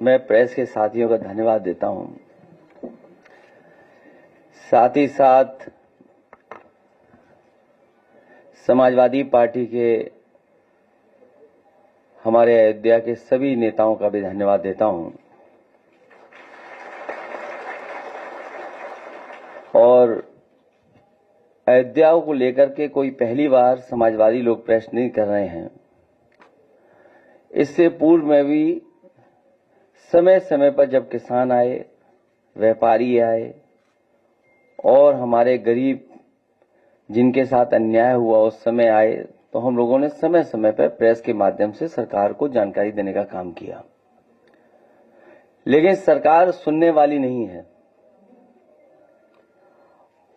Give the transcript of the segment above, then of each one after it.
मैं प्रेस के साथियों का धन्यवाद देता हूं। साथ ही साथ समाजवादी पार्टी के हमारे अयोध्या के सभी नेताओं का भी धन्यवाद देता हूं। और अयोध्या को लेकर के कोई पहली बार समाजवादी लोग प्रेस नहीं कर रहे हैं। इससे पूर्व में भी समय समय पर जब किसान आए, व्यापारी आए और हमारे गरीब जिनके साथ अन्याय हुआ उस समय आए, तो हम लोगों ने समय समय पर प्रेस के माध्यम से सरकार को जानकारी देने का काम किया। लेकिन सरकार सुनने वाली नहीं है।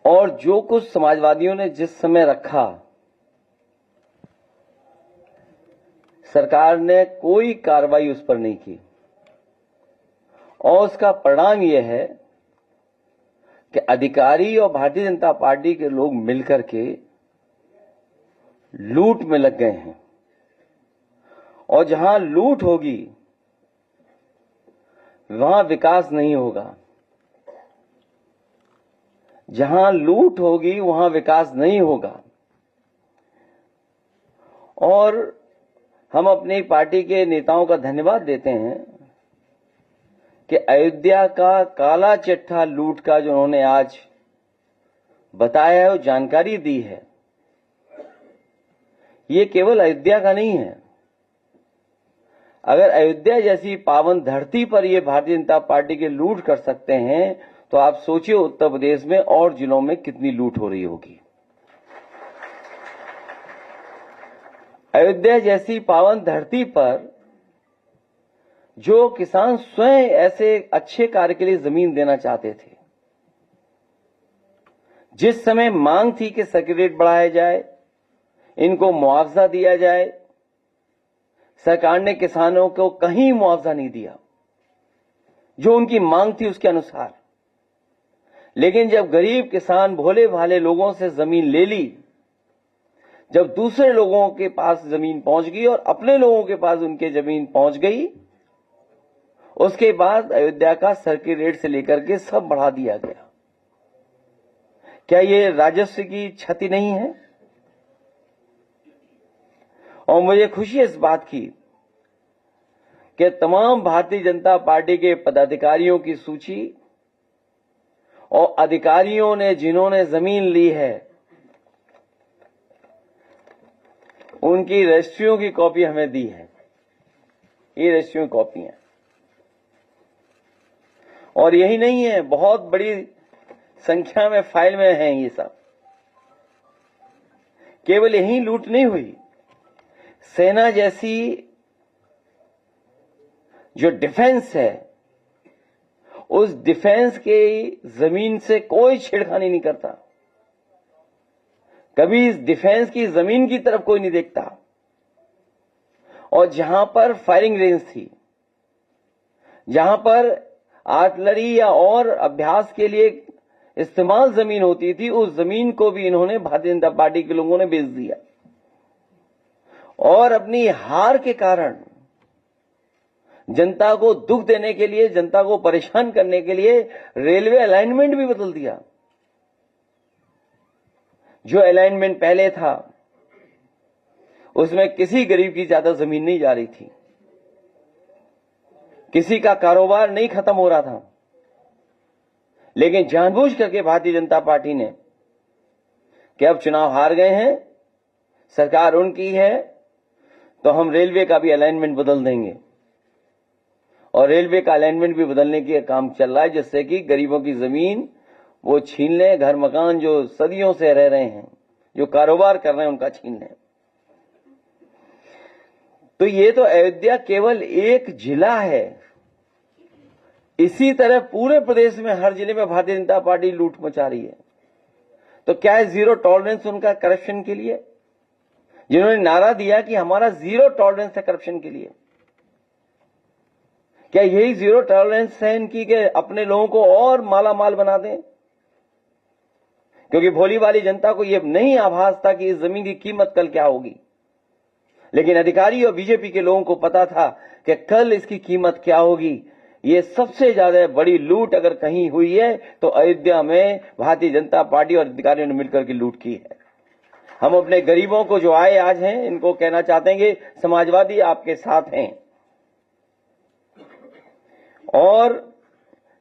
और जो कुछ समाजवादियों ने जिस समय रखा, सरकार ने कोई कार्रवाई उस पर नहीं की। और उसका परिणाम यह है कि अधिकारी और भारतीय जनता पार्टी के लोग मिलकर के लूट में लग गए हैं। और जहां लूट होगी वहां विकास नहीं होगा। जहां लूट होगी वहां विकास नहीं होगा। और हम अपनी पार्टी के नेताओं का धन्यवाद देते हैं कि अयोध्या का काला चिट्ठा लूट का जो उन्होंने आज बताया है, वो जानकारी दी है, ये केवल अयोध्या का नहीं है। अगर अयोध्या जैसी पावन धरती पर ये भारतीय जनता पार्टी के लूट कर सकते हैं, तो आप सोचिए उत्तर प्रदेश में और जिलों में कितनी लूट हो रही होगी। अयोध्या जैसी पावन धरती पर जो किसान स्वयं ऐसे अच्छे कार्य के लिए जमीन देना चाहते थे, जिस समय मांग थी कि सर्किट रेट बढ़ाया जाए, इनको मुआवजा दिया जाए, सरकार ने किसानों को कहीं मुआवजा नहीं दिया जो उनकी मांग थी उसके अनुसार। लेकिन जब गरीब किसान भोले भाले लोगों से जमीन ले ली, जब दूसरे लोगों के पास जमीन पहुंच गई और अपने लोगों के पास उनके जमीन पहुंच गई, उसके बाद अयोध्या का सर्किट रेट से लेकर के सब बढ़ा दिया गया। क्या ये राजस्व की क्षति नहीं है? और मुझे खुशी है इस बात की कि तमाम भारतीय जनता पार्टी के पदाधिकारियों की सूची और अधिकारियों ने जिन्होंने जमीन ली है, उनकी रजिस्ट्रियों की कॉपी हमें दी है। ये रजिस्ट्रियों की कॉपी है। और यही नहीं है, बहुत बड़ी संख्या में फाइल में हैं ये सब। केवल यही लूट नहीं हुई, सेना जैसी जो डिफेंस है, उस डिफेंस के जमीन से कोई छेड़खानी नहीं करता। कभी इस डिफेंस की जमीन की तरफ कोई नहीं देखता। और जहां पर फायरिंग रेंज थी, जहां पर आर्टिलरी या और अभ्यास के लिए इस्तेमाल जमीन होती थी, उस जमीन को भी इन्होंने भारतीय जनता पार्टी के लोगों ने बेच दिया। और अपनी हार के कारण जनता को दुख देने के लिए, जनता को परेशान करने के लिए रेलवे अलाइनमेंट भी बदल दिया। जो अलाइनमेंट पहले था उसमें किसी गरीब की ज्यादा जमीन नहीं जा रही थी, किसी का कारोबार नहीं खत्म हो रहा था। लेकिन जानबूझ करके भारतीय जनता पार्टी ने कि अब चुनाव हार गए हैं, सरकार उनकी है, तो हम रेलवे का भी अलाइनमेंट बदल देंगे। और रेलवे का अलाइनमेंट भी बदलने के काम चल रहा है, जिससे कि गरीबों की जमीन वो छीन ले, घर मकान जो सदियों से रह रहे हैं, जो कारोबार कर रहे हैं, उनका छीन ले। तो ये तो अयोध्या केवल एक जिला है। इसी तरह पूरे प्रदेश में हर जिले में भारतीय जनता पार्टी लूट मचा रही है। तो क्या है जीरो टॉलरेंस उनका करप्शन के लिए, जिन्होंने नारा दिया कि हमारा जीरो टॉलरेंस है करप्शन के लिए? क्या यही जीरो टॉलरेंस है इनकी कि अपने लोगों को और माला माल बना दें? क्योंकि भोली वाली जनता को यह नहीं आभास था कि इस जमीन की कीमत कल क्या होगी। लेकिन अधिकारी और बीजेपी के लोगों को पता था कि कल इसकी कीमत क्या होगी। ये सबसे ज्यादा बड़ी लूट अगर कहीं हुई है तो अयोध्या में भारतीय जनता पार्टी और अधिकारियों ने मिलकर के लूट की है। हम अपने गरीबों को जो आए आज हैं, इनको कहना चाहते हैं कि समाजवादी आपके साथ हैं और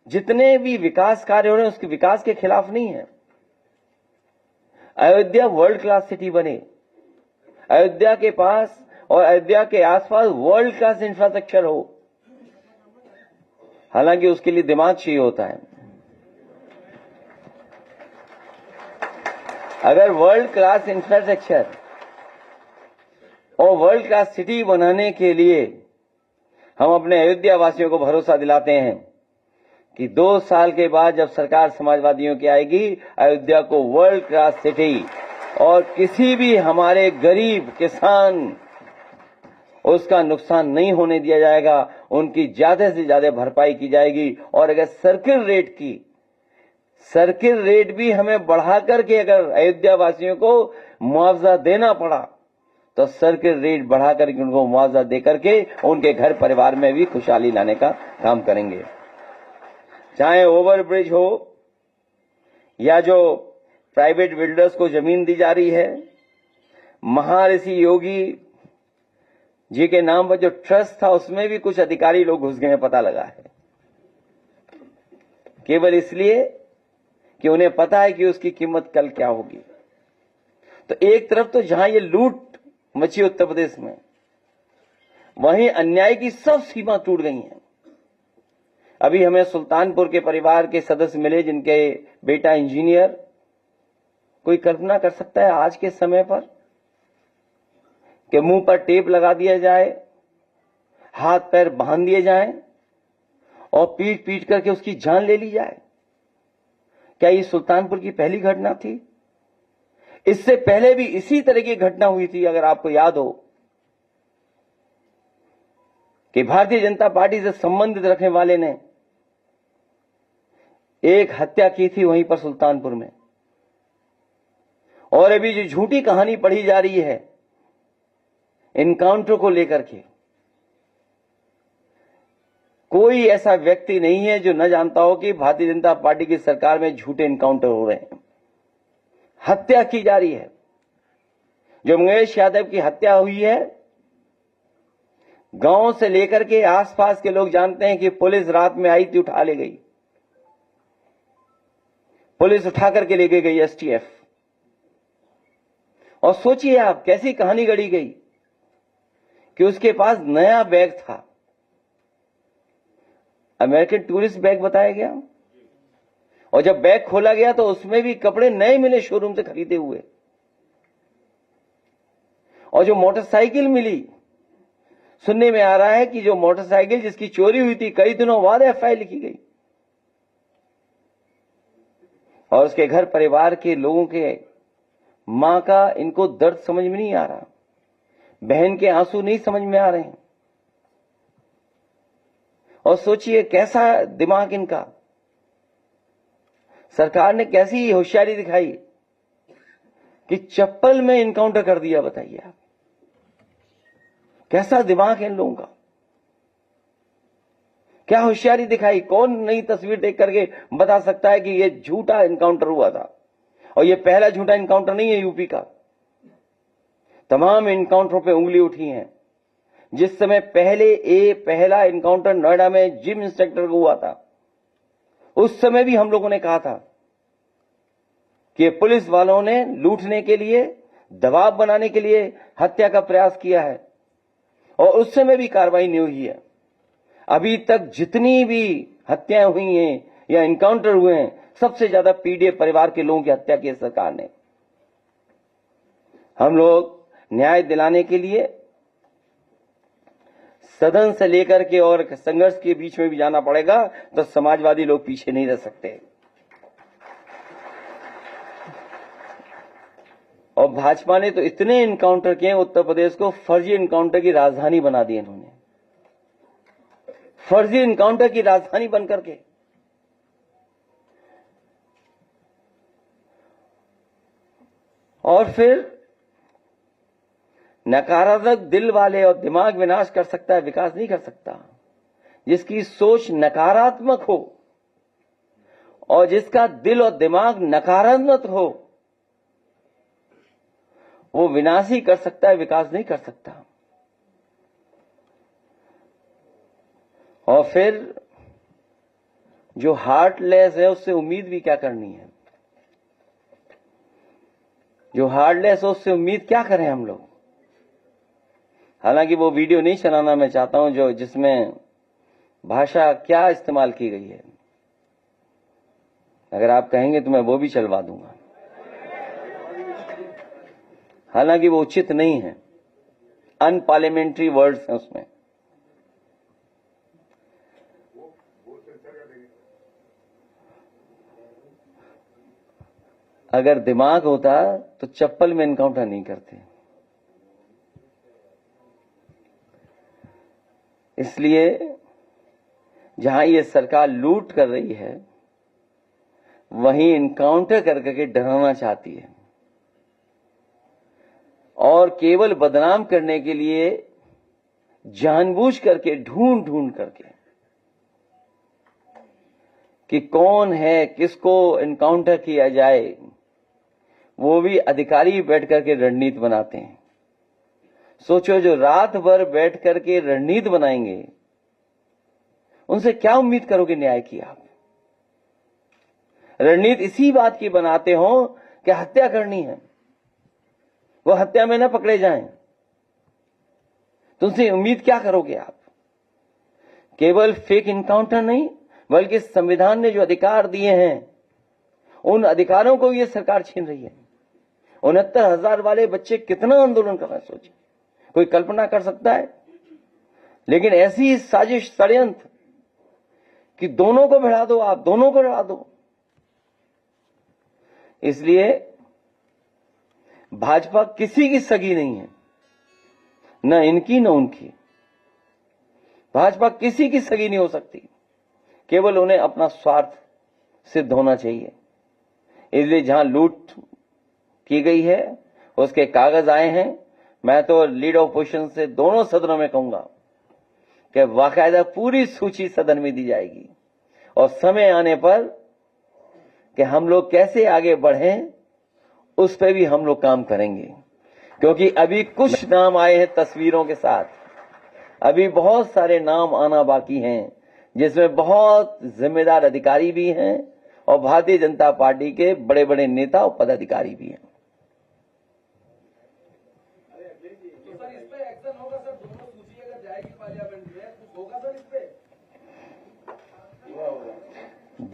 जितने भी विकास कार्य हो रहे हैं उसके विकास के खिलाफ नहीं है। अयोध्या वर्ल्ड क्लास सिटी बने, अयोध्या के पास और अयोध्या के आसपास वर्ल्ड क्लास इंफ्रास्ट्रक्चर हो। हालांकि उसके लिए दिमाग चाहिए होता है। अगर वर्ल्ड क्लास इंफ्रास्ट्रक्चर और वर्ल्ड क्लास सिटी बनाने के लिए हम अपने अयोध्या वासियों को भरोसा दिलाते हैं कि 2 साल के बाद जब सरकार समाजवादियों की आएगी, अयोध्या को वर्ल्ड क्लास सिटी और किसी भी हमारे गरीब किसान उसका नुकसान नहीं होने दिया जाएगा, उनकी ज्यादा से ज्यादा भरपाई की जाएगी। और अगर सर्किल रेट भी हमें बढ़ा करके अगर अयोध्या वासियों को मुआवजा देना पड़ा तो सर्किल रेट बढ़ा करके उनको मुआवजा दे करके उनके घर परिवार में भी खुशहाली लाने का काम करेंगे। चाहे ओवरब्रिज हो या जो प्राइवेट बिल्डर्स को जमीन दी जा रही है, महर्षि योगी जी के नाम पर जो ट्रस्ट था उसमें भी कुछ अधिकारी लोग घुस गए हैं, पता लगा है, केवल इसलिए कि उन्हें पता है कि उसकी कीमत कल क्या होगी। तो एक तरफ तो जहां ये लूट मची उत्तर प्रदेश में, वहीं अन्याय की सब सीमा टूट गई हैं। अभी हमें सुल्तानपुर के परिवार के सदस्य मिले जिनके बेटा इंजीनियर। कोई कल्पना कर सकता है आज के समय पर कि मुंह पर टेप लगा दिया जाए, हाथ पैर बांध दिए जाएं और पीट पीट करके उसकी जान ले ली जाए? क्या ये सुल्तानपुर की पहली घटना थी? इससे पहले भी इसी तरह की घटना हुई थी। अगर आपको याद हो कि भारतीय जनता पार्टी से संबंधित रखने वाले ने एक हत्या की थी वहीं पर सुल्तानपुर में। और अभी जो झूठी कहानी पढ़ी जा रही है इनकाउंटर को लेकर के, कोई ऐसा व्यक्ति नहीं है जो न जानता हो कि भारतीय जनता पार्टी की सरकार में झूठे इनकाउंटर हो रहे हैं, हत्या की जा रही है। जो मंगेश यादव की हत्या हुई है, गांव से लेकर के आसपास के लोग जानते हैं कि पुलिस रात में आई थी, उठा ले गई, पुलिस उठा करके लेके गई एसटीएफ। और सोचिए आप कैसी कहानी गढ़ी गई कि उसके पास नया बैग था, अमेरिकन टूरिस्ट बैग बताया गया, और जब बैग खोला गया तो उसमें भी कपड़े नए मिले शोरूम से खरीदे हुए। और जो मोटरसाइकिल मिली, सुनने में आ रहा है कि जो मोटरसाइकिल जिसकी चोरी हुई थी कई दिनों बाद एफआईआर लिखी गई और उसके घर परिवार के लोगों के मां का इनको दर्द समझ में नहीं आ रहा, बहन के आंसू नहीं समझ में आ रहे हैं। और सोचिए कैसा दिमाग इनका, सरकार ने कैसी होशियारी दिखाई कि चप्पल में इनकाउंटर कर दिया। बताइए आप, कैसा दिमाग है इन लोगों का, क्या होशियारी दिखाई। कौन नई तस्वीर देख करके बता सकता है कि यह झूठा इनकाउंटर हुआ था? और यह पहला झूठा इनकाउंटर नहीं है यूपी का, तमाम इनकाउंटरों पे उंगली उठी है। जिस समय पहला इनकाउंटर नोएडा में जिम इंस्ट्रक्टर को हुआ था, उस समय भी हम लोगों ने कहा था कि पुलिस वालों ने लूटने के लिए, दबाव बनाने के लिए हत्या का प्रयास किया है, और उस समय भी कार्रवाई नहीं हुई है। अभी तक जितनी भी हत्याएं हुई हैं या इनकाउंटर हुए हैं, सबसे ज्यादा पीड़ित परिवार के लोगों की हत्या की सरकार ने। हम लोग न्याय दिलाने के लिए सदन से लेकर के और संघर्ष के बीच में भी जाना पड़ेगा, तो समाजवादी लोग पीछे नहीं रह सकते। और भाजपा ने तो इतने इनकाउंटर किए, उत्तर प्रदेश को फर्जी इनकाउंटर की राजधानी बना दी इन्होंने, फर्जी इनकाउंटर की राजधानी बनकर के। और फिर नकारात्मक दिल वाले और दिमाग विनाश कर सकता है, विकास नहीं कर सकता। जिसकी सोच नकारात्मक हो और जिसका दिल और दिमाग नकारात्मक हो, वो विनाश ही कर सकता है, विकास नहीं कर सकता। और फिर जो हार्टलेस है उससे उम्मीद भी क्या करनी है? जो हार्टलेस है उससे उम्मीद क्या करें हम लोग? हालांकि वो वीडियो नहीं चलाना मैं चाहता हूं जो जिसमें भाषा क्या इस्तेमाल की गई है। अगर आप कहेंगे तो मैं वो भी चलवा दूंगा, हालांकि वो उचित नहीं है, अनपार्लियामेंट्री वर्ड्स हैं उसमें। अगर दिमाग होता तो चप्पल में एनकाउंटर नहीं करते। इसलिए जहां ये सरकार लूट कर रही है वहीं एनकाउंटर करके डराना चाहती है और केवल बदनाम करने के लिए जानबूझ करके ढूंढ करके कि कौन है, किसको एनकाउंटर किया जाए, वो भी अधिकारी बैठ करके रणनीति बनाते हैं। सोचो, जो रात भर बैठ करके रणनीति बनाएंगे उनसे क्या उम्मीद करोगे न्याय की? आप रणनीति इसी बात की बनाते हो कि हत्या करनी है, वो हत्या में न पकड़े जाएं, तुमसे उम्मीद क्या करोगे आप? केवल फेक इनकाउंटर नहीं, बल्कि संविधान ने जो अधिकार दिए हैं उन अधिकारों को ये सरकार छीन रही है। 69,000 वाले बच्चे कितना आंदोलन कर रहे हैं, सोचिए, कोई कल्पना कर सकता है? लेकिन ऐसी साजिश, षड्यंत्र कि दोनों को भिड़ा दो, आप दोनों को लड़ा दो। इसलिए भाजपा किसी की सगी नहीं है, न इनकी न उनकी। भाजपा किसी की सगी नहीं हो सकती, केवल उन्हें अपना स्वार्थ सिद्ध होना चाहिए। इसलिए जहां लूट की गई है उसके कागज आए हैं। मैं तो लीडर ऑपोजिशन से दोनों सदनों में कहूंगा कि बाकायदा पूरी सूची सदन में दी जाएगी और समय आने पर कि हम लोग कैसे आगे बढ़ें उस पर भी हम लोग काम करेंगे। क्योंकि अभी कुछ नाम आए हैं तस्वीरों के साथ, अभी बहुत सारे नाम आना बाकी हैं, जिसमें बहुत जिम्मेदार अधिकारी भी हैं और भारतीय जनता पार्टी के बड़े बड़े नेता और पदाधिकारी भी हैं।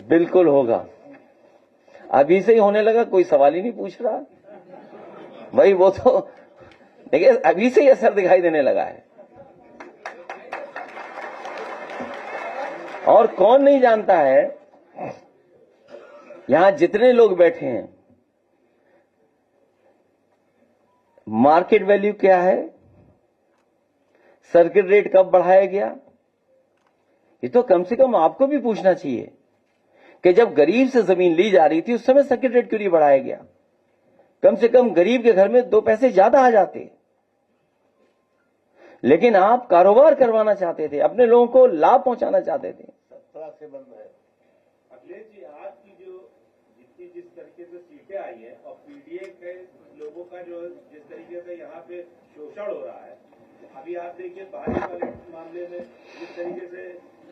बिल्कुल होगा, अभी से ही होने लगा, कोई सवाल ही नहीं पूछ रहा भाई। वो तो देखिए अभी से ही असर दिखाई देने लगा है। और कौन नहीं जानता है, यहां जितने लोग बैठे हैं, मार्केट वैल्यू क्या है, सर्किट रेट कब बढ़ाया गया, ये तो कम से कम आपको भी पूछना चाहिए कि जब गरीब से जमीन ली जा रही थी उस समय सर्किट रेट क्यों नहीं बढ़ाया गया? कम से कम गरीब के घर में 2 पैसे ज्यादा आ जाते। लेकिन आप कारोबार करवाना चाहते थे, अपने लोगों को लाभ पहुंचाना चाहते थे। से बंद है। अखिलेश जी, आज की जो जिस तरीके से सीटें आई है और पीडीए के लोगों का जो जिस तरीके से यहाँ पे शोषण हो रहा है, अभी आप देखिए बाहरी वाले मामले में जिस तरीके से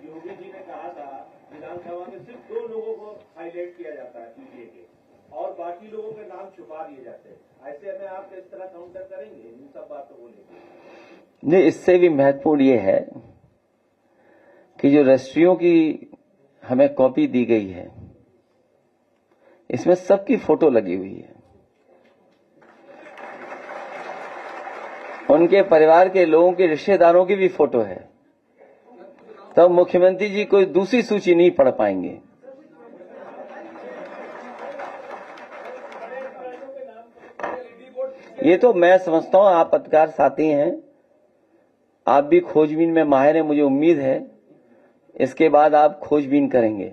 योगी जी ने कहा था विधानसभा में सिर्फ 2 लोगों को हाईलाइट किया जाता है पीडीए के और बाकी लोगों के नाम छुपा दिए जाते हैं। ऐसे में आप किस तरह काउंटर करेंगे इन सब बातों को लेकर? नहीं, इससे भी महत्वपूर्ण ये है कि जो रजिस्ट्रियों की हमें कॉपी दी गई है इसमें सबकी फोटो लगी हुई है, उनके परिवार के लोगों के रिश्तेदारों की भी फोटो है। तब मुख्यमंत्री जी कोई दूसरी सूची नहीं पढ़ पाएंगे। ये तो मैं समझता हूं, आप पत्रकार साथी हैं, आप भी खोजबीन में माहिर हैं, मुझे उम्मीद है इसके बाद आप खोजबीन करेंगे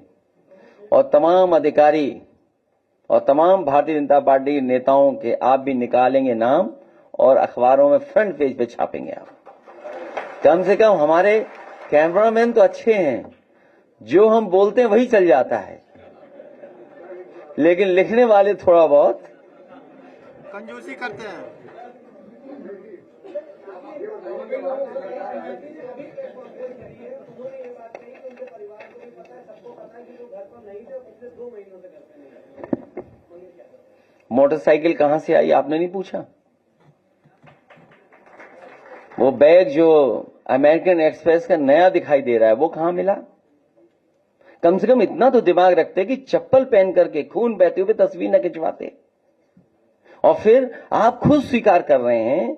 और तमाम अधिकारी और तमाम भारतीय जनता पार्टी के नेताओं के आप भी निकालेंगे नाम और अखबारों में फ्रंट पेज पे छापेंगे। आप कम से कम हमारे कैमरामैन तो अच्छे हैं, जो हम बोलते हैं वही चल जाता है, लेकिन लिखने वाले थोड़ा बहुत कंजूसी करते हैं। मोटरसाइकिल कहां से आई आपने नहीं पूछा? वो बैग जो अमेरिकन एक्सप्रेस का नया दिखाई दे रहा है वो कहां मिला? कम से कम इतना तो दिमाग रखते कि चप्पल पहन करके खून बहते हुए तस्वीर न खिंचवाते। और फिर आप खुद स्वीकार कर रहे हैं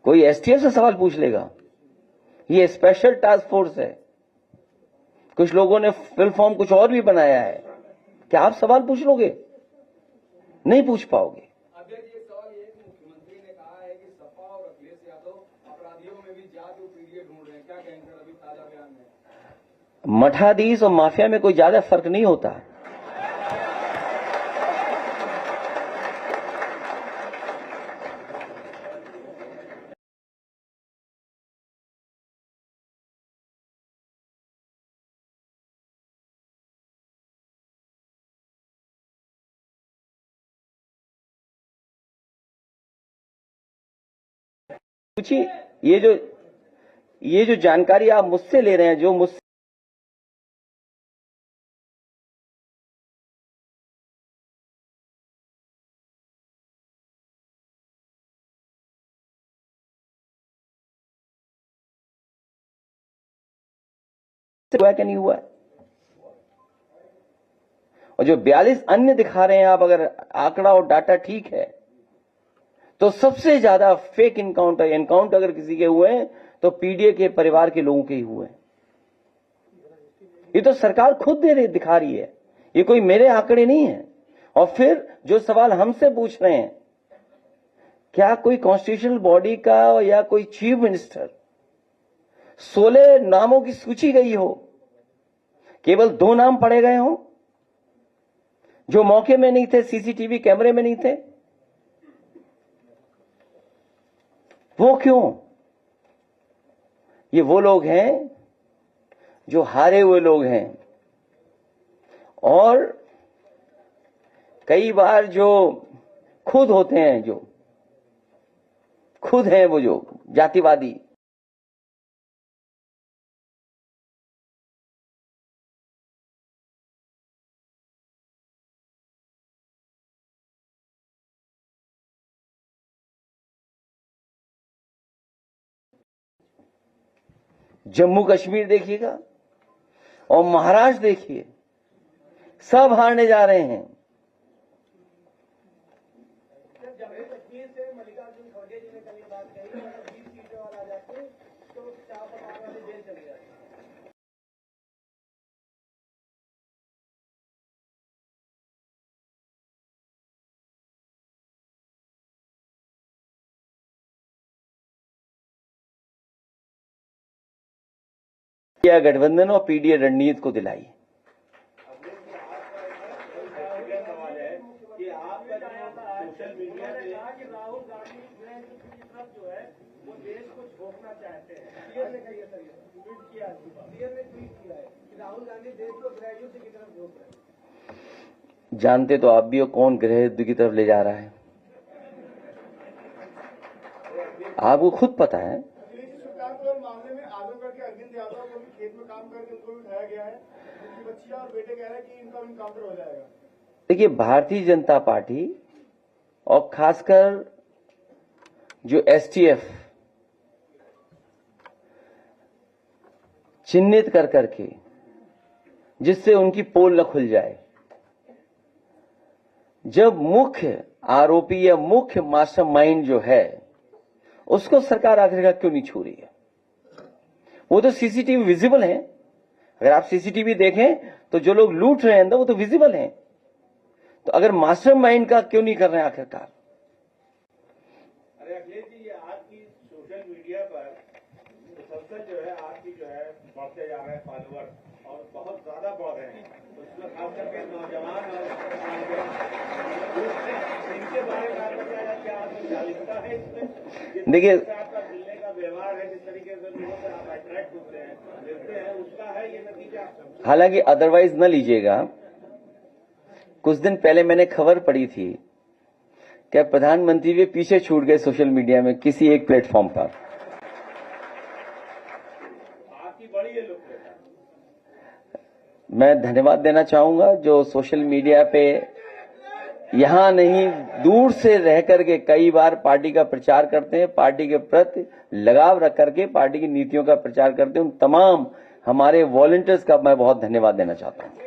कोई एसटीएफ से सवाल पूछ लेगा। ये स्पेशल टास्क फोर्स है, कुछ लोगों ने फिल फॉर्म कुछ और भी बनाया है। क्या आप सवाल पूछ लोगे? नहीं पूछ पाओगे। सवाल ये कि मुख्यमंत्री ने कहा है कि सपा और अखिलेश यादव अपराधियों में भी जात और पीढ़ी ढूंढ रहे हैं, क्या कहेंगे अभी ताजा बयान में? मठाधीश और माफिया में कोई ज्यादा फर्क नहीं होता। पूछिए, ये जो जानकारी आप मुझसे ले रहे हैं, जो मुझसे हुआ क्या नहीं हुआ है, और जो 42 अन्य दिखा रहे हैं आप, अगर आंकड़ा और डाटा ठीक है तो सबसे ज्यादा फेक एनकाउंटर अगर किसी के हुए हैं तो पीडीए के परिवार के लोगों के ही हुए हैं। ये तो सरकार खुद दिखा रही है, ये कोई मेरे आंकड़े नहीं है। और फिर जो सवाल हमसे पूछ रहे हैं, क्या कोई कॉन्स्टिट्यूशनल बॉडी का या कोई चीफ मिनिस्टर 16 नामों की सूची गई हो, केवल 2 नाम पढ़े गए हो जो मौके में नहीं थे, सीसीटीवी कैमरे में नहीं थे? वो क्यों? ये वो लोग हैं जो हारे हुए लोग हैं, और कई बार जो खुद होते हैं, जो खुद हैं वो जो जातिवादी। जम्मू कश्मीर देखिएगा और महाराष्ट्र देखिए, सब हारने जा रहे हैं। जम्मू कश्मीर से मल्लिकार्जुन खड़गे जी ने कल ये बात कही, अगर 20 सीटें और आ जाते तो 4 पटाखे वाले जेल चले जाते। क्या गठबंधन और पीडीए रणनीति को दिलाई। सवाल है कि आपका सोशल मीडिया पे राहुल गांधी जो है वो देश को झोंकना चाहते हैं। सीएम ने कही है, ट्वीट किया, सीएम ने ट्वीट किया है कि राहुल गांधी देश को गृह युद्ध की तरफ झोंक रहे हैं। जानते तो आप भी हो कौन गृह युद्ध की तरफ ले जा रहा है, आपको खुद पता है। मामले में आजमगढ़ के अरविंद यादव को भी खेत में काम करके उनको भी उठाया गया है। उनकी बच्चियां और बेटे कह रहे हैं कि इनका इनकाउंटर हो जाएगा। देखिए, भारतीय जनता पार्टी और खासकर जो एसटीएफ चिन्हित कर करके, जिससे उनकी पोल न खुल जाए, जब मुख्य आरोपी या मुख्य मास्टरमाइंड जो है उसको सरकार आखिरकार क्यों नहीं छू रही है? वो तो सीसीटीवी विजिबल है। अगर आप सीसीटीवी देखें तो जो लोग लूट रहे हैं अंदर वो तो विजिबल हैं। तो अगर मास्टरमाइंड का क्यों नहीं कर रहे हैं आखिरकार? अरे अखिलेश जी, ये आपकी सोशल मीडिया पर मुसलसल जो है आपकी जो है बढ़ते जा रहे हैं फॉलोअर और बहुत ज्यादा बढ़ रहे हैं, उसमें खास करके नौजवान और इनके बारे में आपका क्या जागरूकता है इसमें? देखिए, आपका मिलने का व्यवहार है, जिस तरीके से लोगों से आप अट्रैक्ट होते हैं, मिलते हैं, उसका है ये नतीजा? हालांकि अदरवाइज न लीजिएगा, कुछ दिन पहले मैंने खबर पड़ी थी कि प्रधानमंत्री भी पीछे छूट गए सोशल मीडिया में किसी एक प्लेटफॉर्म पर। आपकी बड़ी है लोकप्रियता। मैं धन्यवाद देना चाहूंगा जो सोशल मीडिया पे यहां नहीं दूर से रह करके कई बार पार्टी का प्रचार करते हैं, पार्टी के प्रति लगाव रख करके पार्टी की नीतियों का प्रचार करते हैं। उन तमाम हमारे वॉलंटियर्स का मैं बहुत धन्यवाद देना चाहता हूं।